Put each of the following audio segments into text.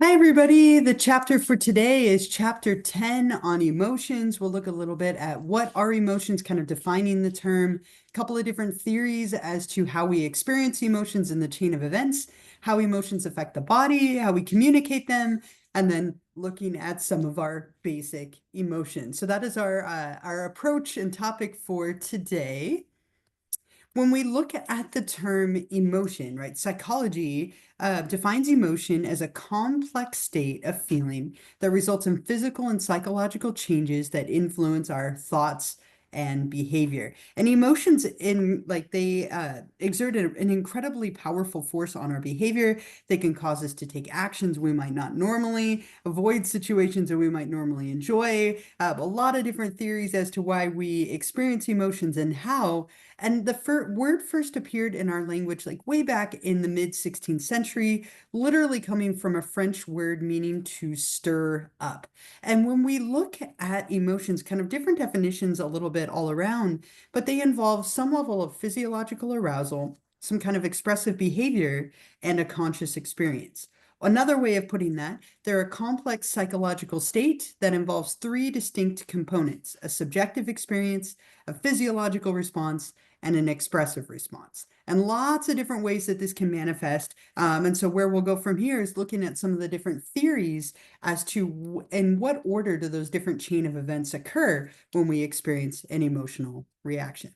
Hi, everybody. The chapter for today is chapter 10 on emotions. We'll look a little bit at what are emotions, kind of defining the term, a couple of different theories as to how we experience emotions in the chain of events, how emotions affect the body, how we communicate them, and then looking at some of our basic emotions. So that is our approach and topic for today. When we look at the term emotion, right, psychology defines emotion as a complex state of feeling that results in physical and psychological changes that influence our thoughts and behavior. And emotions they exert an incredibly powerful force on our behavior. They can cause us to take actions we might not normally, avoid situations that we might normally enjoy. A lot of different theories as to why we experience emotions and how. And the word first appeared in our language like way back in the mid 16th century, literally coming from a French word meaning to stir up. And when we look at emotions, kind of different definitions a little bit all around, but they involve some level of physiological arousal, some kind of expressive behavior, and a conscious experience. Another way of putting that, they're a complex psychological state that involves three distinct components: a subjective experience, a physiological response, and an expressive response. And lots of different ways that this can manifest. And so where we'll go from here is looking at some of the different theories as to in what order do those different chain of events occur when we experience an emotional reaction.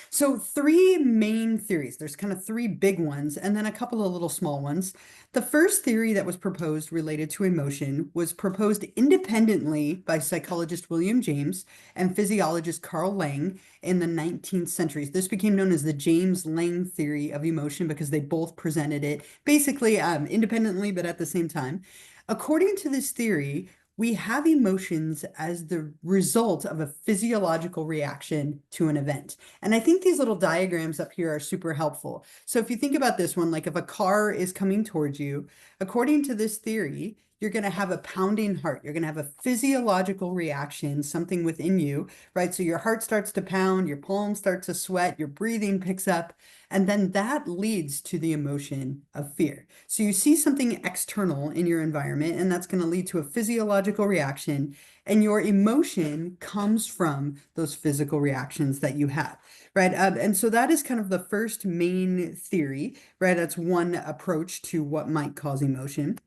So three main theories. There's kind of three big ones and then a couple of little small ones. The first theory that was proposed related to emotion was proposed independently by psychologist William James and physiologist Carl Lange in the 19th century. This became known as the James-Lange theory of emotion because they both presented it basically independently, but at the same time. According to this theory, we have emotions as the result of a physiological reaction to an event. And I think these little diagrams up here are super helpful. So if you think about this one, like if a car is coming towards you, according to this theory, you're going to have a pounding heart. You're going to have a physiological reaction, something within you, right? So your heart starts to pound, your palms start to sweat, your breathing picks up, and then that leads to the emotion of fear. So you see something external in your environment, and that's going to lead to a physiological reaction, and your emotion comes from those physical reactions that you have, right? And so that is kind of the first main theory, right? That's one approach to what might cause emotion.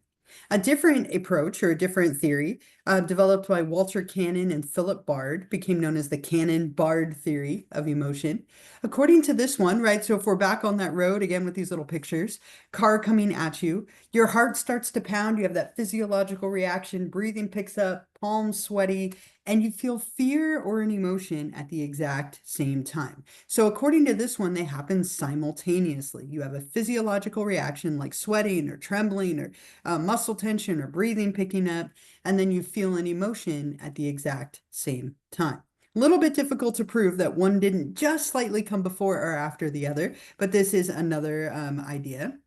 A different approach or a different theory developed by Walter Cannon and Philip Bard became known as the Cannon-Bard theory of emotion. According to this one, right, so if we're back on that road again with these little pictures, car coming at you, your heart starts to pound, you have that physiological reaction, breathing picks up, palms sweaty, and you feel fear or an emotion at the exact same time. So according to this one, they happen simultaneously. You have a physiological reaction like sweating or trembling or muscle tension or breathing picking up, and then you feel an emotion at the exact same time. A little bit difficult to prove that one didn't just slightly come before or after the other, but this is another idea.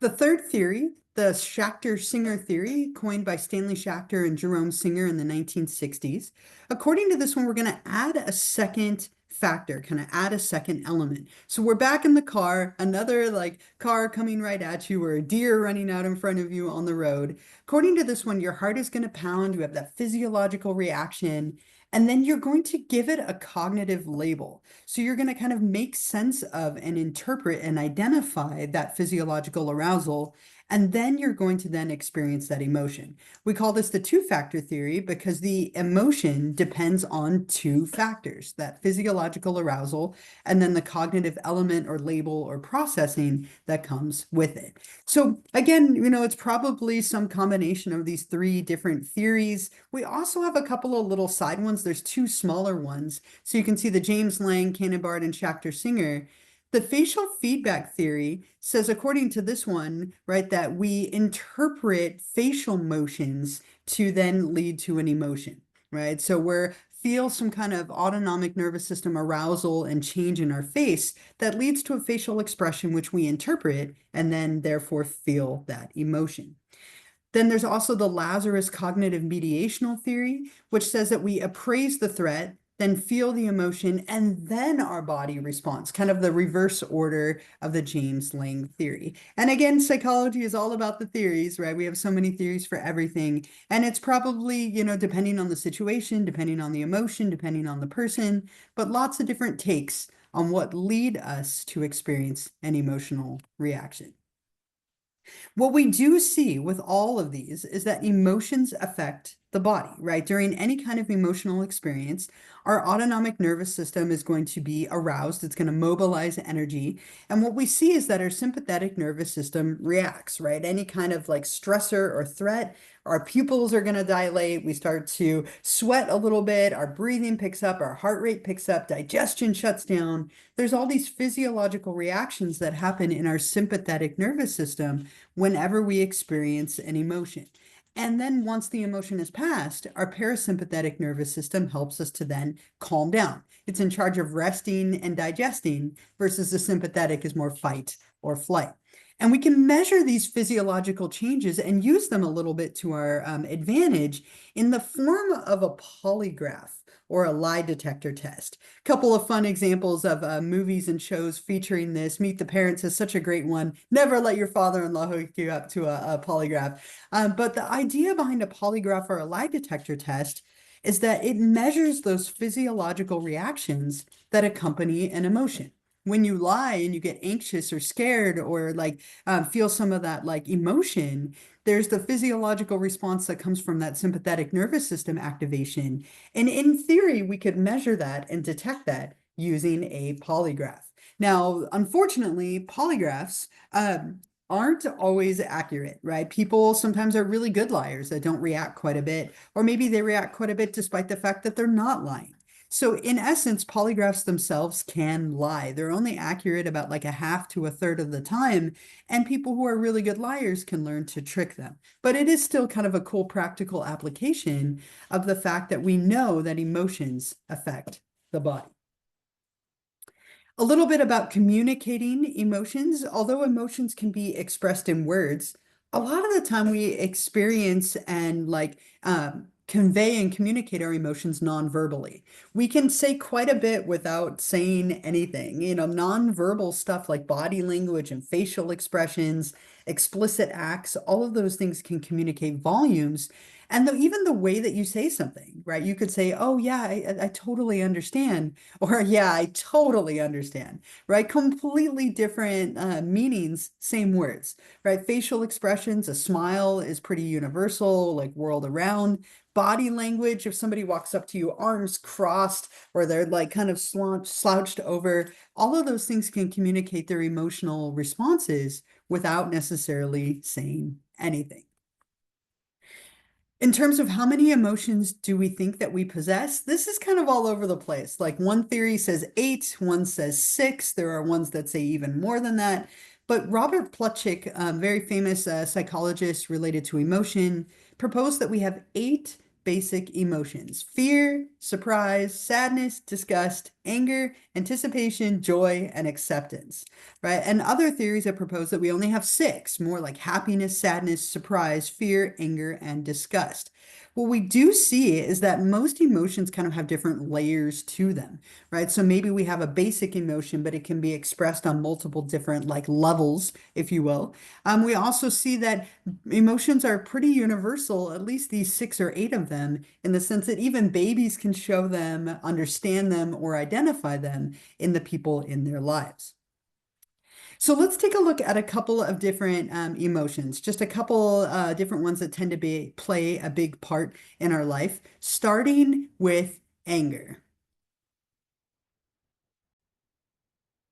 The third theory, the Schachter-Singer theory, coined by Stanley Schachter and Jerome Singer in the 1960s. According to this one, we're going to add a second factor, kind of add a second element. So we're back in the car, another like car coming right at you or a deer running out in front of you on the road. According to this one, your heart is going to pound, you have that physiological reaction, and then you're going to give it a cognitive label. So you're going to kind of make sense of and interpret and identify that physiological arousal, and then you're going to then experience that emotion. We call this the two-factor theory because the emotion depends on two factors, that physiological arousal, and then the cognitive element or label or processing that comes with it. So again, it's probably some combination of these three different theories. We also have a couple of little side ones. There's two smaller ones. So you can see the James-Lange, Cannon-Bard, and Schachter-Singer. The facial feedback theory says, according to this one, right, that we interpret facial motions to then lead to an emotion, right? So we're feel some kind of autonomic nervous system arousal and change in our face that leads to a facial expression which we interpret and then therefore feel that emotion. Then there's also the Lazarus cognitive mediational theory, which says that we appraise the threat, then feel the emotion, and then our body responds, kind of the reverse order of the James-Lange theory. And again, psychology is all about the theories, right? We have so many theories for everything. And it's probably, depending on the situation, depending on the emotion, depending on the person, but lots of different takes on what lead us to experience an emotional reaction. What we do see with all of these is that emotions affect the body, right? During any kind of emotional experience, our autonomic nervous system is going to be aroused. It's going to mobilize energy. And what we see is that our sympathetic nervous system reacts, right? Any kind of like stressor or threat, our pupils are going to dilate. We start to sweat a little bit. Our breathing picks up. Our heart rate picks up. Digestion shuts down. There's all these physiological reactions that happen in our sympathetic nervous system whenever we experience an emotion. And then once the emotion is passed, our parasympathetic nervous system helps us to then calm down. It's in charge of resting and digesting versus the sympathetic is more fight or flight. And we can measure these physiological changes and use them a little bit to our advantage in the form of a polygraph or a lie detector test. A couple of fun examples of movies and shows featuring this. Meet the Parents is such a great one. Never let your father-in-law hook you up to a polygraph. But the idea behind a polygraph or a lie detector test is that it measures those physiological reactions that accompany an emotion. When you lie and you get anxious or scared or like feel some of that like emotion, there's the physiological response that comes from that sympathetic nervous system activation. And in theory, we could measure that and detect that using a polygraph. Now, unfortunately, polygraphs aren't always accurate, right? People sometimes are really good liars that don't react quite a bit, or maybe they react quite a bit despite the fact that they're not lying. So in essence, polygraphs themselves can lie. They're only accurate about like a half to a third of the time, and people who are really good liars can learn to trick them. But it is still kind of a cool practical application of the fact that we know that emotions affect the body. A little bit about communicating emotions. Although emotions can be expressed in words, a lot of the time we experience and convey and communicate our emotions non-verbally. We can say quite a bit without saying anything. Non-verbal stuff like body language and facial expressions, explicit acts, all of those things can communicate volumes. And even the way that you say something, right? You could say, oh, yeah, I totally understand. Or, yeah, I totally understand, right? Completely different meanings, same words, right? Facial expressions, a smile is pretty universal, like world around. Body language, if somebody walks up to you, arms crossed, or they're like kind of slouched over, all of those things can communicate their emotional responses without necessarily saying anything. In terms of how many emotions do we think that we possess, this is kind of all over the place. Like one theory says 8, one says 6. There are ones that say even more than that. But Robert Plutchik, a very famous psychologist related to emotion, proposed that we have 8 basic emotions: fear, surprise, sadness, disgust, anger, anticipation, joy, and acceptance, right? And other theories have proposed that we only have 6, more like happiness, sadness, surprise, fear, anger, and disgust. What we do see is that most emotions kind of have different layers to them, right? So maybe we have a basic emotion, but it can be expressed on multiple different like levels, if you will. We also see that emotions are pretty universal, at least these 6 or 8 of them, in the sense that even babies can show them, understand them, or identify them in the people in their lives. So let's take a look at a couple of different emotions, just a couple different ones that tend to play a big part in our life, starting with anger.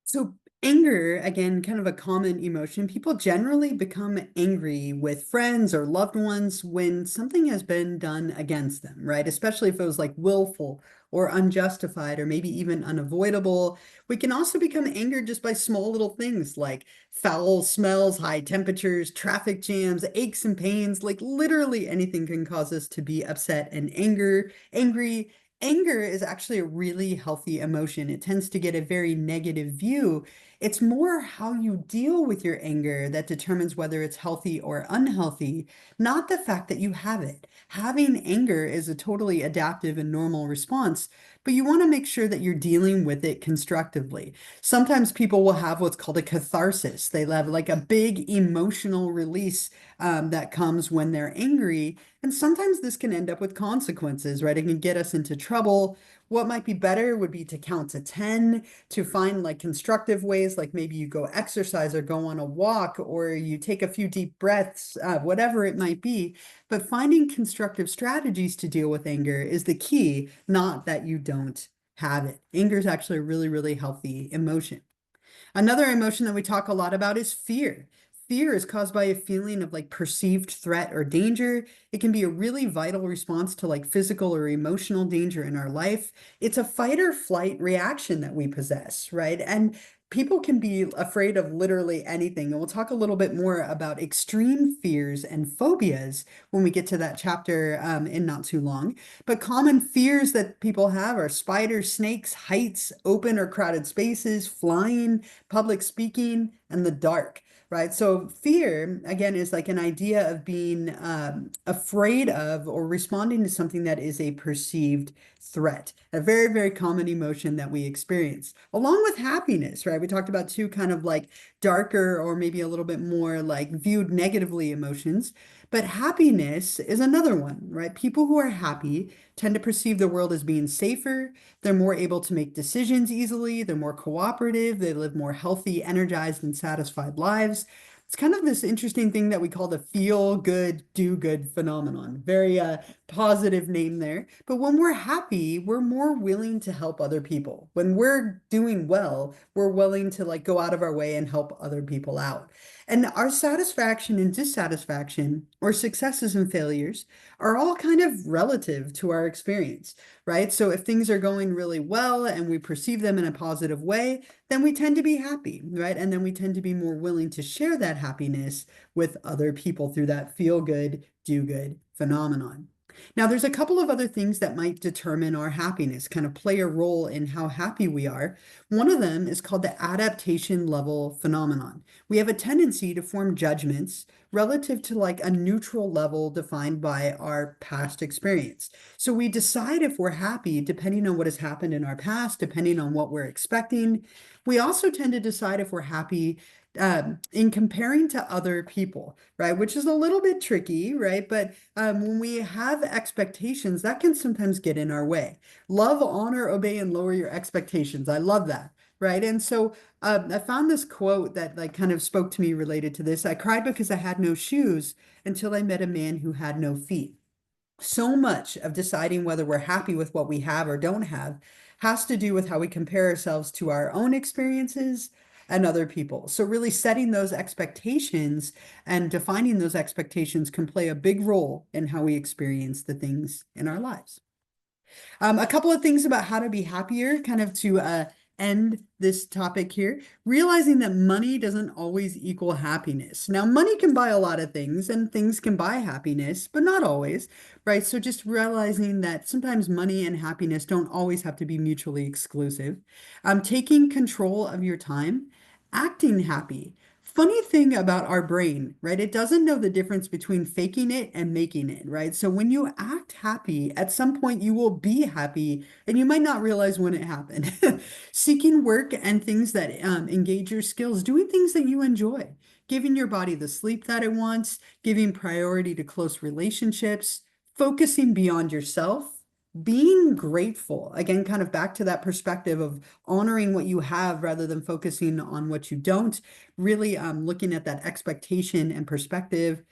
So anger, again, kind of a common emotion. People generally become angry with friends or loved ones when something has been done against them, right? Especially if it was like willful or unjustified or maybe even unavoidable. We can also become angered just by small little things like foul smells, high temperatures, traffic jams, aches and pains. Like literally anything can cause us to be upset and angry. Anger is actually a really healthy emotion. It tends to get a very negative view It's more how you deal with your anger that determines whether it's healthy or unhealthy, not the fact that you have it. Having anger is a totally adaptive and normal response, but you want to make sure that you're dealing with it constructively. Sometimes people will have what's called a catharsis. They have like a big emotional release that comes when they're angry. And sometimes this can end up with consequences, right? It can get us into trouble. What might be better would be to count to 10, to find like constructive ways, like maybe you go exercise or go on a walk or you take a few deep breaths, whatever it might be. But finding constructive strategies to deal with anger is the key, not that you don't have it. Anger is actually a really, really healthy emotion. Another emotion that we talk a lot about is fear. Fear is caused by a feeling of like perceived threat or danger. It can be a really vital response to like physical or emotional danger in our life. It's a fight or flight reaction that we possess, right? And people can be afraid of literally anything. And we'll talk a little bit more about extreme fears and phobias when we get to that chapter in not too long. But common fears that people have are spiders, snakes, heights, open or crowded spaces, flying, public speaking, and the dark, right? So fear, again, is like an idea of being afraid of or responding to something that is a perceived threat, a very, very common emotion that we experience, along with happiness, right? We talked about two kind of like darker or maybe a little bit more like viewed negatively emotions. But happiness is another one, right? People who are happy tend to perceive the world as being safer. They're more able to make decisions easily. They're more cooperative. They live more healthy, energized, and satisfied lives. It's kind of this interesting thing that we call the feel good, do good phenomenon. Very positive name there. But when we're happy, we're more willing to help other people. When we're doing well, we're willing to like go out of our way and help other people out. And our satisfaction and dissatisfaction, or successes and failures, are all kind of relative to our experience, right? So if things are going really well and we perceive them in a positive way, then we tend to be happy, right? And then we tend to be more willing to share that happiness with other people through that feel good, do good phenomenon. Now, there's a couple of other things that might determine our happiness, kind of play a role in how happy we are. One of them is called the adaptation level phenomenon. We have a tendency to form judgments relative to like a neutral level defined by our past experience. So we decide if we're happy depending on what has happened in our past, depending on what we're expecting. We also tend to decide if we're happy in comparing to other people, right? Which is a little bit tricky, right? But when we have expectations, that can sometimes get in our way. Love, honor, obey, and lower your expectations. I love that. Right. And so I found this quote that like kind of spoke to me related to this. I cried because I had no shoes until I met a man who had no feet. So much of deciding whether we're happy with what we have or don't have has to do with how we compare ourselves to our own experiences and other people. So really setting those expectations and defining those expectations can play a big role in how we experience the things in our lives. A couple of things about how to be happier, kind of to end this topic here, realizing that money doesn't always equal happiness. Now, money can buy a lot of things and things can buy happiness, but not always, right? So just realizing that sometimes money and happiness don't always have to be mutually exclusive. Taking control of your time, acting happy. Funny thing about our brain, right? It doesn't know the difference between faking it and making it, right? So when you act happy, at some point you will be happy and you might not realize when it happened. Seeking work and things that engage your skills, doing things that you enjoy, giving your body the sleep that it wants, giving priority to close relationships, focusing beyond yourself, being grateful. Again, kind of back to that perspective of honoring what you have rather than focusing on what you don't, really looking at that expectation and perspective.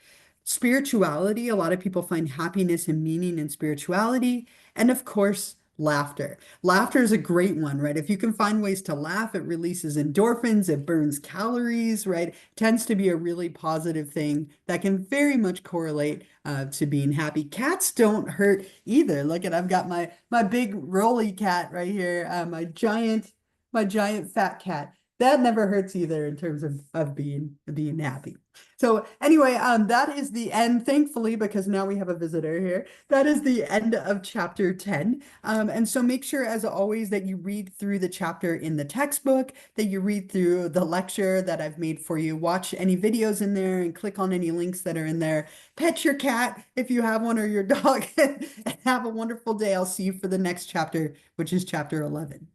Spirituality, a lot of people find happiness and meaning in spirituality. And of course, laughter. Laughter is a great one, right? If you can find ways to laugh, it releases endorphins, it burns calories, right? Tends to be a really positive thing that can very much correlate to being happy. Cats don't hurt either. Look at, I've got my big rolly cat right here, my giant fat cat. That never hurts either in terms of being happy. So anyway, that is the end, thankfully, because now we have a visitor here. That is the end of chapter 10. And so make sure, as always, that you read through the chapter in the textbook, that you read through the lecture that I've made for you, watch any videos in there and click on any links that are in there. Pet your cat if you have one or your dog, and have a wonderful day. I'll see you for the next chapter, which is chapter 11.